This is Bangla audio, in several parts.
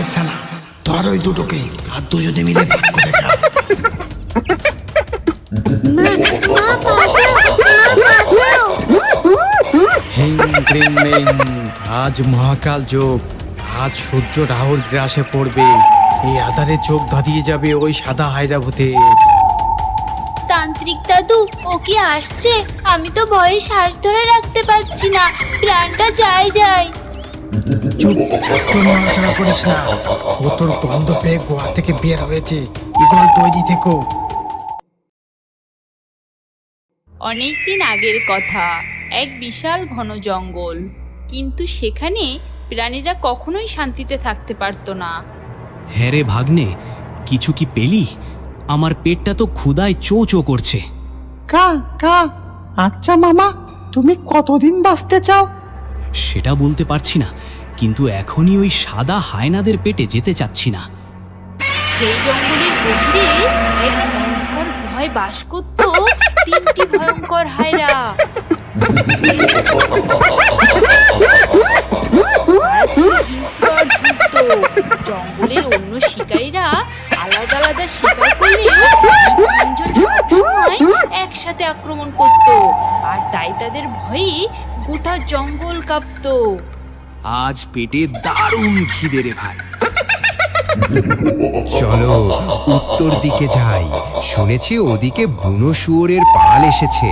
হারামের ছানা, ধর ওই দুটোকে আর দুজনে মিলে ভাগ করে খা। হিং ক্রিং মিং, আজ মহাকাল যোগ, আজ সূর্য রাহুর গ্রাসে পড়বে, এই আধারে চোখ ধাঁধিয়ে যাবে ওই সাদা হায়রাভূতে। তান্ত্রিক দাদু, ও কি আসছে? আমি তো ভয়ে শ্বাস ধরে রাখতে পারছি না, প্রাণটা যায় যায়। চুপ, তোর নড়াচড়া করিস না। ও তোর গন্ধ পেয়ে গোয়া থেকে বের হয়েছে, ইগল তৈরি থেকো। অনেকদিন আগের কথা, এক বিশাল ঘন জঙ্গল, কিন্তু সেখানে প্রাণীরা কখনোই শান্তিতে থাকতে পারতো না। হ্যাঁ রে ভাগ্নে, কিছু কি পেলি? আমার পেটটা তো ক্ষুধায় চো চো করছে। কা কা। আচ্ছা মামা, তুমি কতদিন বাঁচতে চাও? সেটা বলতে পারছি না, কিন্তু এখনই ওই সাদা হায়নাদের পেটে যেতে চাচ্ছি না। সেই জঙ্গলের গভীরে এক অন্ধকার গুহায় বাস করত তিনটি ভয়ঙ্কর হায়রা। তারা ছিল হিংস্র আর ধূর্ত। জঙ্গলের অন্য শিকারীরা আলাদা আলাদা শিকার করলেও এই তিনজন সবসময় একসাথে আক্রমণ করত, আর তাই তাদের ভয়ে গোটা জঙ্গল কাঁপত। আজ পেটে দারুণ খিদে রে ভাই। চলো উত্তর দিকে যাই, শুনেছি ওদিকে বুনো শুয়োরের পাল এসেছে।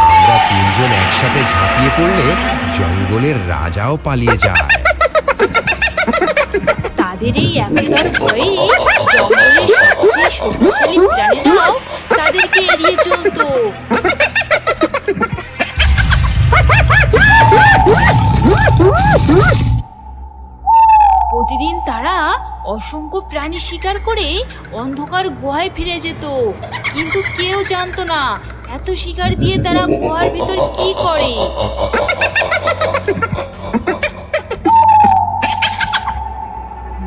আমরা তিনজন একসাথে ঝাঁপিয়ে পড়লে জঙ্গলের রাজাও পালিয়ে যায়। তাদের এই একতার ভয়ে জঙ্গলের সবচেয়ে শক্তিশালী প্রাণীরাও তাদেরকে এড়িয়ে চলতো। প্রতিদিন তারা অসংখ্য প্রাণী শিকার করে অন্ধকার গুহায় ফিরে যেত, কিন্তু কেউ জানতো না এত শিকার দিয়ে তারা গুহার ভিতর কি করে।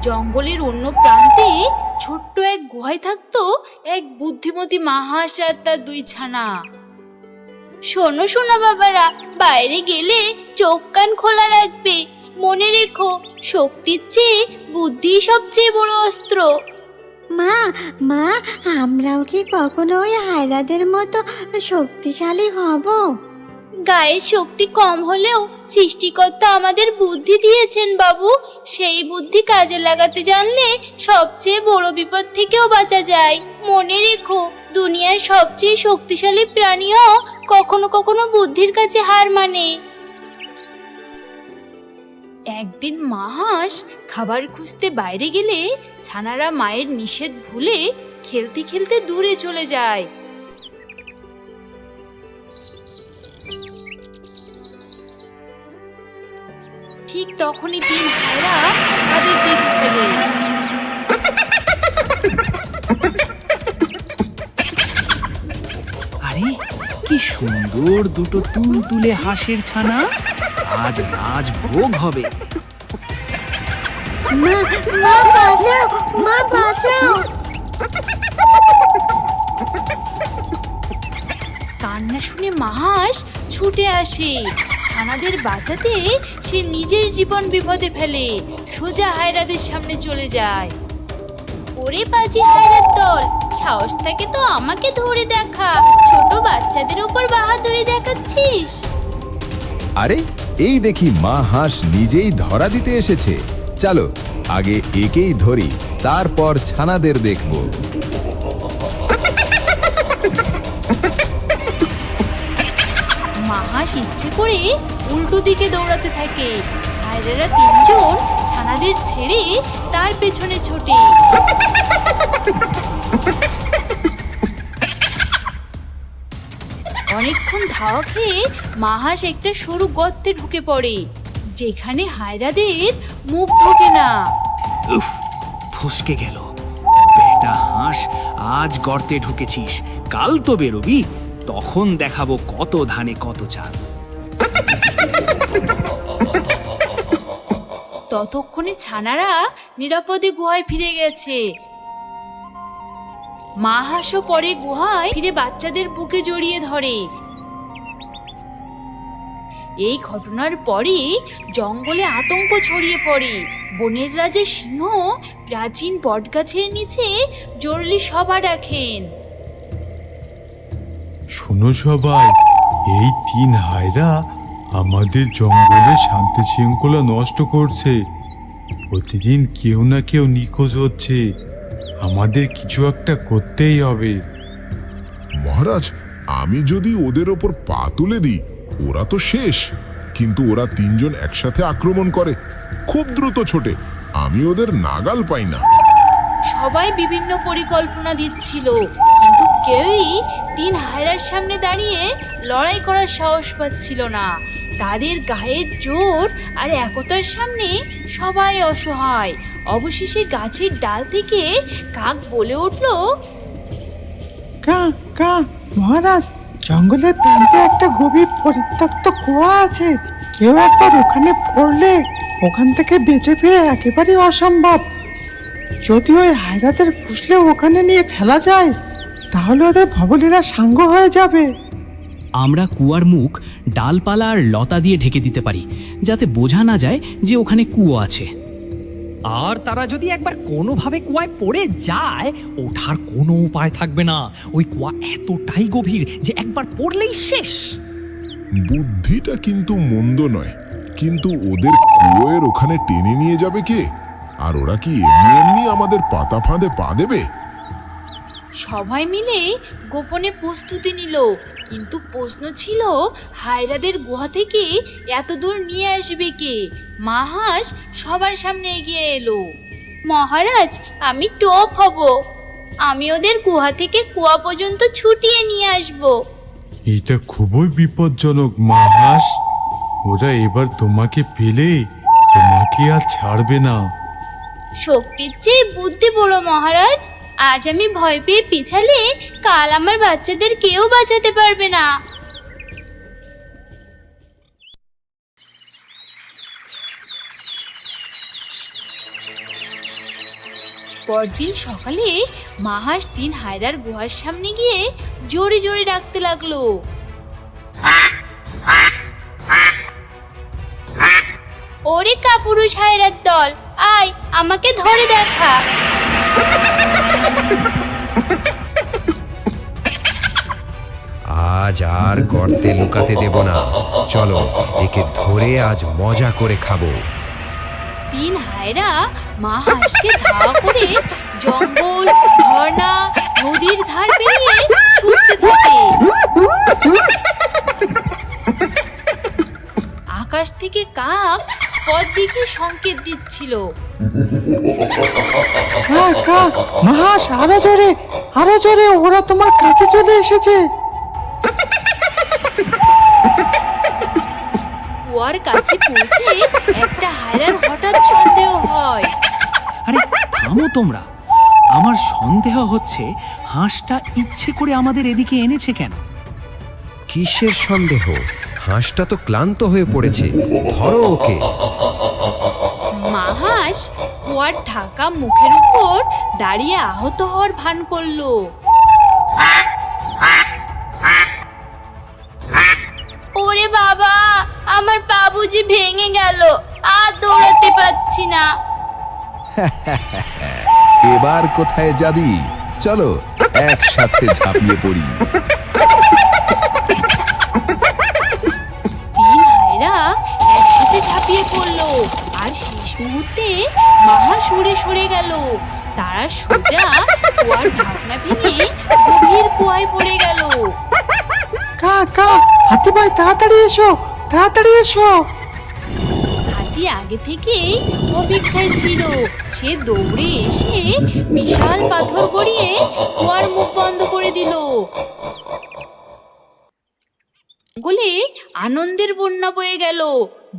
জঙ্গলের অন্য প্রান্তে ছোট্ট এক গুহায় থাকতো এক বুদ্ধিমতী মা হাঁস আর তার দুই ছানা। শোনো শোনো বাবারা, বাইরে গেলে চোখ কান খোলা রাখবে। মনে রেখো, শক্তির চেয়ে বুদ্ধি সবচেয়ে বড় অস্ত্র। মা মা, আমরাও কি কখনো ওই হায়রাদের মতো শক্তিশালী হব? গায়ের শক্তি কম হলেও সৃষ্টিকর্তা আমাদের বুদ্ধি দিয়েছেন বাবু। সেই বুদ্ধি কাজে লাগাতে জানলে সবচেয়ে বড় বিপদ থেকেও বাঁচা যায়। মনে রেখো, দুনিয়ার সবচেয়ে শক্তিশালী প্রাণীও কখনো কখনো বুদ্ধির কাছে হার মানে। একদিন মা হাঁস খাবার খুঁজতে বাইরে গেলে ছানারা মায়ের নিষেধ ভুলে খেলতে খেলতে দূরে চলে যায়। ঠিক তখনই তিন হায়রা তাদের দেখে ফেলে। আরে কি সুন্দর দুটো তুলতুলে হাঁসের ছানা, আজ রাজভোগ হবে। মা মা বাঁচাও, মা বাঁচাও। কান্না শুনে মা হাঁস ছুটে আসে। ছানাদের বাঁচাতে সে নিজের জীবন বিপদে ফেলে, সোজা হায়রাদের সামনে চলে যায়। ওরে বাজি হায়রার দল, সাহস থাকে তো আমাকে ধরে দেখা। ছোট বাচ্চাদের উপর বাহাদুরি দেখাচ্ছিস? আরে এই দেখি মা হাঁস নিজেই ধরা দিতে এসেছে। চলো আগে একেই ধরি, তারপর ছানাদের দেখব। মা হাঁস ইচ্ছে করে উল্টো দিকে দৌড়াতে থাকে। হায়রারা তিনজন ছানাদের ছেড়ে তার পেছনে ছোটে। অনেকক্ষণ ধাওয়া খেয়ে মা হাঁস একটা সরু গর্তে ঢুকে পড়ে, যেখানে হায়রাদের মুখ ঢোকে না। উফ, ফসকে গেল। বেটা হাঁস, আজ গর্তে ঢুকেছিস, কাল তো বেরোবি, তখন দেখাবো কত ধানে কত চাল। ততক্ষণে ছানারা নিরাপদে গুহায় ফিরে গেছে। মা হাঁসও পরে গুহায় ফিরে বাচ্চাদের বুকে জড়িয়ে ধরে। এই ঘটনার পরে জঙ্গলে আতঙ্ক ছড়িয়ে পড়ে। বনের রাজা সিংহ প্রাচীন বটগাছের নিচে জরুরি সভা ডাকেন। শোনো সবাই, এই 3 হায়রা আমাদের জঙ্গলে শান্তি শৃঙ্খলা নষ্ট করছে। প্রতিদিন কেউ না কেউ নিখোঁজ হচ্ছে। আমাদের কিছু একটা করতেই হবে। মহারাজ, আমি যদি ওদের ওপর পা তুলে দিই ওরা তো শেষ, কিন্তু ওরা 3 জন একসাথে আক্রমণ করে, খুব দ্রুত ছোটে, আমি ওদের নাগাল পাই না। সবাই বিভিন্ন পরিকল্পনা দিচ্ছিল, কিন্তু কেউই 3 হায়রার সামনে দাঁড়িয়ে লড়াই করার সাহস পাচ্ছিল না। তাদের গায়ের জোর আর একতার সামনে সবাই অসহায়। অবশেষে গাছের ডাল থেকে কাক বলে উঠল, কা কা মহারাজ, জঙ্গলের প্রান্তে একটা গভীর পরিত্যক্ত কুয়া আছে। কেউ একবার ওখানে পড়লে ওখান থেকে বেঁচে ফিরে একেবারেই অসম্ভব। যদি ওই হায়রাদের ফুসলে ওখানে নিয়ে ফেলা যায় তাহলে ওদের ভবলীলা সাঙ্গ হয়ে যাবে। আমরা কুয়ার মুখ ডালপালা আর লতা দিয়ে ঢেকে দিতে পারি, যাতে বোঝা না যায় যে ওখানে কুয়ো আছে। আর তারা যদি একবার কোনোভাবে কুয়ায় পড়ে যায়, ওঠার কোনো উপায় থাকবে না। ওই কুয়া এতটাই গভীর যে একবার পড়লেই শেষ। বুদ্ধিটা কিন্তু মন্দ নয়, কিন্তু ওদের কুয়োর ওখানে টেনে নিয়ে যাবে কে? আর ওরা কি এমনি এমনি আমাদের পাতা ফাঁদে পা দেবে? সবাই মিলে গোপনে প্রস্তুতি নিল। কিন্তু প্রশ্ন ছিল, হায়রাদের গুহা থেকে এত দূর নিয়ে আসবে কে? মা হাঁস সবার সামনে এগিয়ে এলো। মহারাজ, আমি টোপ হব। আমি ওদের গুহা থেকে কুয়া পর্যন্ত ছুটিয়ে নিয়ে আসব। এটা খুবই বিপজ্জনক মহারাজ। ওরা এবার তোমাকে পেলে তোমাকে আর ছাড়বে না। শক্তির চেয়ে বুদ্ধি বড় মহারাজ। আজ আমি ভয় পেয়ে পিছালে কাল আমার বাচ্চাদের কেউ বাঁচাতে পারবে না। পরদিন সকালে মা হাঁস 3 হায়রার গুহার সামনে গিয়ে জোরে জোরে ডাকতে লাগলো, ওরে কাপুরুষ হায়রার দল, আয় আমাকে ধরে দেখা। আজ আর গর্তে লুকাতে দেব না। চলো, একে ধরে আজ মজা করে খাবো। 3 হায়রা মা হাঁসকে ধাওয়া করে জঙ্গল, ঝর্ণা, নদীর ধার পেরিয়ে ছুটতে থাকে। আকাশ থেকে কাক পথ দেখে সংকেত দিচ্ছিল। কা কা মহারাজ, আরো জোরে, আরো জোরে, ওরা তোমার কাছে চলে এসেছে। কুয়ার কাছে পৌঁছে একটা হায়রার হঠাৎ সন্দেহ হয়। আরে থামো তোমরা, আমার সন্দেহ হচ্ছে হাঁসটা ইচ্ছে করে আমাদের এদিকে এনেছে কেন? কিসের সন্দেহ? হাঁসটা তো ক্লান্ত হয়ে পড়েছে, ধরো ওকে। মা হাঁস কুয়ার ঢাকা মুখের উপর দাঁড়িয়ে আহত হওয়ার ভান করলো। ওরে বাবা, আমার পা বুঝি ভেঙে গেল, আর দৌড়াতে পারছি না। এবার কোথায় যাবি? চলো একসাথে ঝাঁপিয়ে পড়ি। 3 হায়রা একসাথে ঝাঁপিয়ে পড়লো, আর শেষ মুহূর্তে মা হাঁস উড়ে সরে গেল। তারা সোজা কুয়ার ঢাকনা ভেঙে গভীর কুয়ায় পড়ে গেল। কা কা হাতি ভাই, তাড়াতাড়ি এসো, তাড়াতাড়ি এসো। হাতি আগে থেকে অপেক্ষায় ছিল। সে দৌড়ে এসে বিশাল পাথর গড়িয়ে কুয়ার মুখ বন্ধ করে দিল। জঙ্গলে আনন্দের বন্যা বয়ে গেল।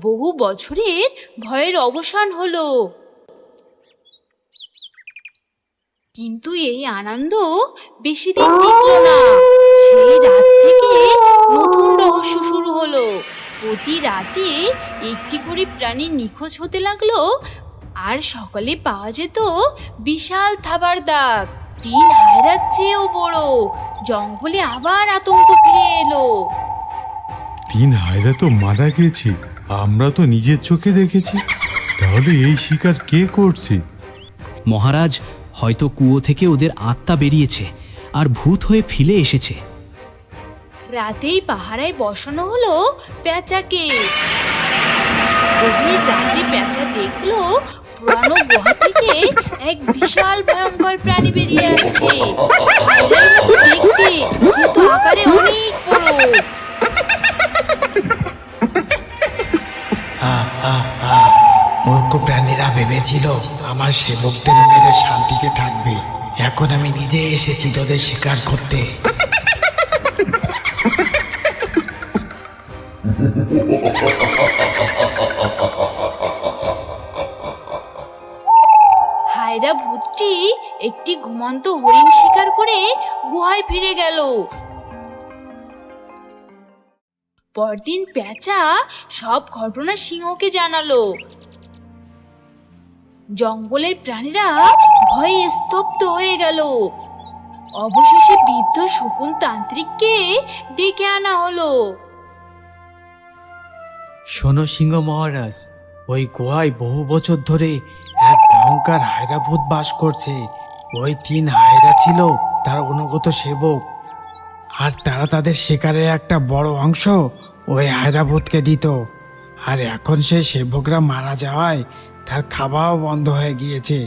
বহু বছরের ভয়ের অবসান হলো। কিন্তু এই আনন্দ বেশি দিন টিকল না। সেই রাত থেকে নতুন রহস্য শুরু হলো। প্রতি রাতে একটি করে প্রাণী নিখোঁজ হতে লাগলো, আর সকালে পাওয়া যেত বিশাল থাবার দাগ, 3 হায়রার চেয়েও বড়। জঙ্গলে আবার আতঙ্ক ফিরে এলো। তিন হায়রা তো মারা গেছে, আমরা তো নিজের চোখে দেখেছি। তাহলে এই শিকার কে করছে? মহারাজ, হয়তো কুয়ো থেকে ওদের আত্মা বেরিয়েছে আর ভূত হয়ে ফিরে এসেছে। রাতেই পাহারায় বসানো হলো পেঁচাকে। গভীর রাতে পেঁচা দেখলো পুরানো গুহা থেকে এক বিশাল ভয়ঙ্কর প্রাণী বেরিয়ে আসছে। হায়রার মতো দেখতে, কিন্তু আকারে অনেক বড়। মূর্খ প্রাণীরা ভেবেছিল আমার সেবকদের মেরে শান্তিতে থাকবে। এখন আমি নিজে এসেছি তোদের শিকার করতে। হায়রা ভূতটি একটি ঘুমন্ত হরিণ শিকার করে গুহায় ফিরে গেল। পরদিন পেঁচা সব ঘটনা সিংহকে জানালো। জঙ্গলের প্রাণীরা ভয়ে স্তব্ধ হয়ে গেল। অবশেষে বৃদ্ধ শকুন তান্ত্রিককে ডেকে আনা হলো। শোনো সিংহ মহারাজ, ওই গুহায় বহু বছর ধরে এক ভয়ঙ্কর হায়রা ভূত বাস করছে। ওই তিন হায়রা ছিল তার অনুগত সেবক, আর তারা তাদের শিকারের একটা বড় অংশ ওই হায়রা ভূতকে দিত। আর এখন সেই সেবকরা মারা যাওয়ায় তার খাওয়াও বন্ধ হয়ে গিয়েছে,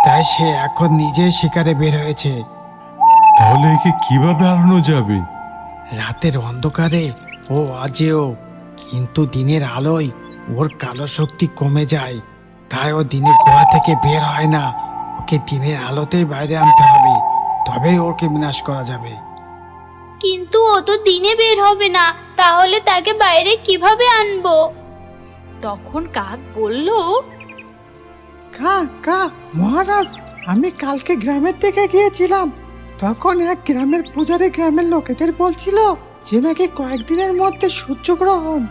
তাই সে এখন নিজেই শিকারে বের হয়েছে। তাহলে একে কিভাবে হারানো যাবে? রাতের অন্ধকারে ও আজেও, কিন্তু দিনের আলোয় ওর কালো শক্তি কমে যায়, তাই ও দিনে গুহা থেকে বের হয় না। ওকে দিনের আলোতেই বাইরে আনতে হবে, তবেই ওকে বিনাশ করা যাবে। কিন্তু ও তো দিনে বের হবে না, তাহলে তাকে বাইরে কিভাবে আনবো? তখন কাক বলল, কা মহারাজ, আমি কালকে গ্রামের থেকে গিয়েছিলাম। তখন এক গ্রামের পূজারী গ্রামের লোকেদের বলছিল যে নাকি কয়েকদিনের মধ্যে সূর্যগ্রহণ।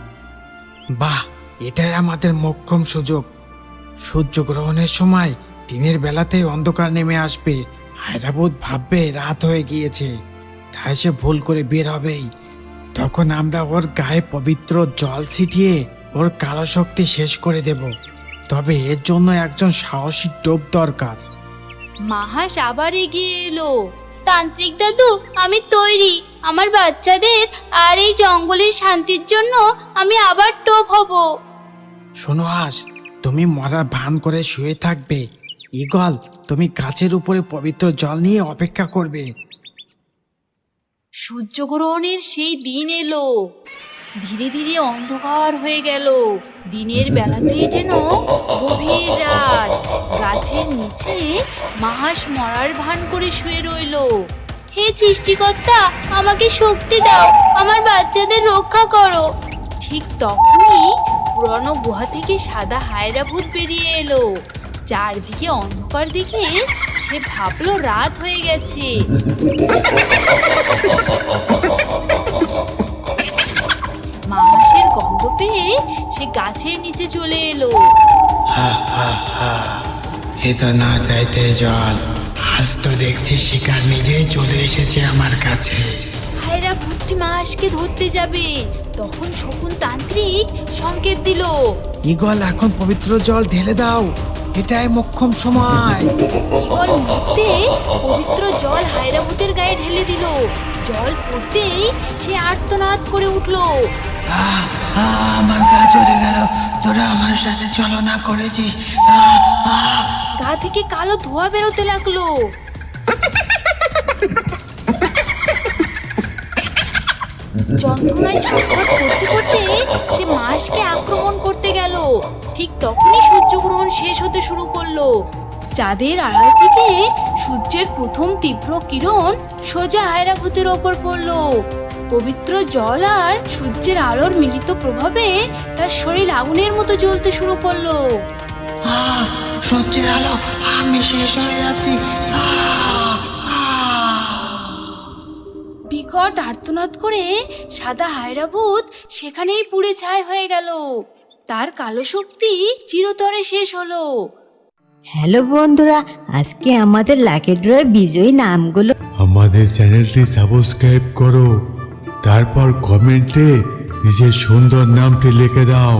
বাহ, এটাই আমাদের মোক্ষম সুযোগ। সূর্যগ্রহণের সময় দিনের বেলাতেই অন্ধকার নেমে আসবে। হায়রাভূত ভাববে রাত হয়ে গিয়েছে, তাই সে ভুল করে বের হবেই। তখন আমরা ওর গায়ে পবিত্র জল ছিটিয়ে ওর কালো শক্তি শেষ করে দেব। তবে এর জন্য একজন সাহসী টোপ দরকার। মাহাস আবার এগিয়ে এলো। তান্ত্রিক দাদু, আমি তৈরি। আমার বাচ্চাদের আর এই জঙ্গলের শান্তির জন্য আমি আবার টোপ হব। শোনো হাস, তুমি মরার ভান করে শুয়ে থাকবে। ঈগল, তুমি গাছের উপরে পবিত্র জল নিয়ে অপেক্ষা করবে। সূর্যগ্রহণের সেই দিন এলো। ধীরে ধীরে অন্ধকার হয়ে গেল। দিনের বেলাতে যেন গভীর রাত। গাছের নিচে মাহাস মরার ভান করে শুয়ে রইল। হে সৃষ্টিকর্তা, আমাকে শক্তি দাও, আমার বাচ্চাদের রক্ষা করো। ঠিক তখনই পুরনো গুহা থেকে সাদা হায়রা ভূত বেরিয়ে এলো। চারদিকে অন্ধকার দেখে সে ভাবলো রাত হয়ে গেছে। মাহাসের গন্ধ পেয়ে সে গাছের নিচে চলে এলো। এ তো না চাইতে জল, আজ তো দেখছি শিকার নিজেই চলে এসেছে আমার কাছে। হায়রা ভূতটি মাহাসকে ধরতে যাবে, তখন শকুন তান্ত্রিক সংকেত দিল। ঈগল, এখন পবিত্র জল ঢেলে দাও, এটাই মোক্ষম সময়। ঈগল মুহূর্তে পবিত্র জল হায়রা ভূতের গায়ে ঢেলে দিল। জল পড়তেই সে আর্তনাদ করে উঠল। আমার গা চলে গেল, তোরা আমার সাথে চলনা করেছিস। গা থেকে কালো ধোঁয়া বেরোতে লাগলো। যন্ত্রণায় ছটফট করতে করতে সে মাসকে আক্রমণ করতে গেল। ঠিক তখনই সূর্যগ্রহণ শেষ হতে শুরু করলো। চাঁদের আড়াল থেকে সূর্যের প্রথম তীব্র কিরণ সোজা হায়রা ভূতের ওপর পড়লো। পবিত্র জল আর সূর্যের আলোর মিলিত প্রভাবে তার শরীর আগুনের মতো জ্বলতে শুরু করলো। সূর্যের আলো, আমি শেষ হয়ে যাচ্ছি। বিকট আর্তনাদ করে সাদা হায়রা ভূত সেখানেই পুড়ে ছাই হয়ে গেল। তার কালো শক্তি চিরতরে শেষ হলো। হ্যালো বন্ধুরা, আজকে আমাদের লাকি ড্রয়ে বিজয়ী নামগুলো আমাদের চ্যানেলটি সাবস্ক্রাইব করো, তারপর কমেন্টে নিজের সুন্দর নামটি লিখে দাও।